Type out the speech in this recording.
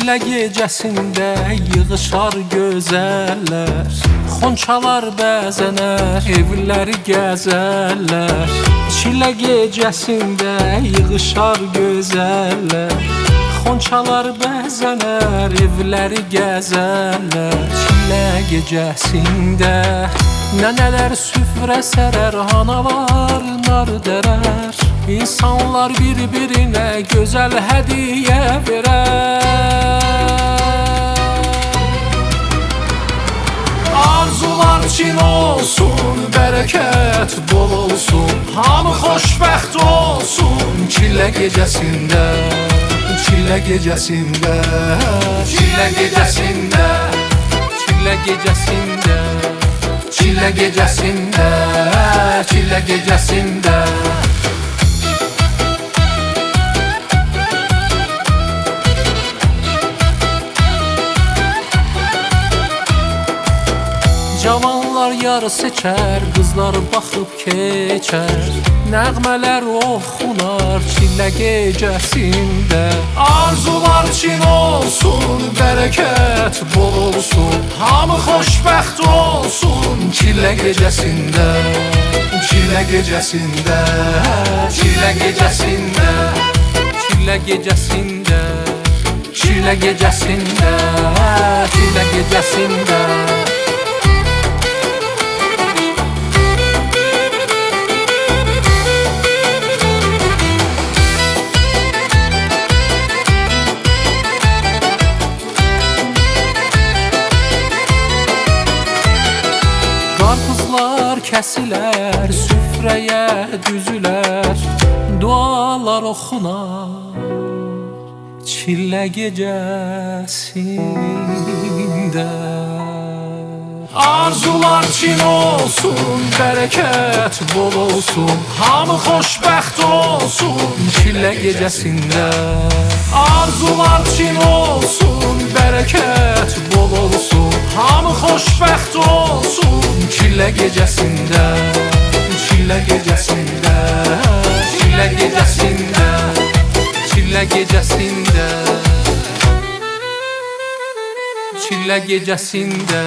Çillə gecəsində yığışar gözəllər, xonçalar bəzənər, evləri gəzərlər. Çillə gecəsində yığışar gözəllər, xonçalar bəzənər, evləri gəzərlər. Çillə gecəsində nənələr süfrə sərər, analar nar dərər, İnsanlar bir-birinə gözəl hədiyyə verər. Arzular çin olsun, bərəkət bol olsun, hamı xoşbəxt olsun. Çillə gecəsində, çillə gecəsində, çillə gecəsində, çillə gecəsində, çillə gecəsində, çillə gecəsində. Cavanlar yar seçər, qızlar baxıb keçər, nəğmələr oxunar çillə gecəsində. Arzular çin olsun, bərəkət bol olsun, hamı xoşbəxt olsun. Çillə gecəsində, çillə gecəsində, çillə gecəsində, çillə gecəsində, çillə gecəsində, çillə gecəsində. Qarpızlar kəsilər, süfrəyə düzülər, dualar oxunar çillə gecəsində. Arzular çin olsun, bərəkət bol olsun, hamı xoşbəxt olsun. Çillə gecəsində. Arzular çin olsun, bərəkət bol olsun, hamı xoşbəxt olsun. Çillə gecəsində, çillə gecəsində, çillə gecəsində, çillə gecəsində, çillə gecəsində.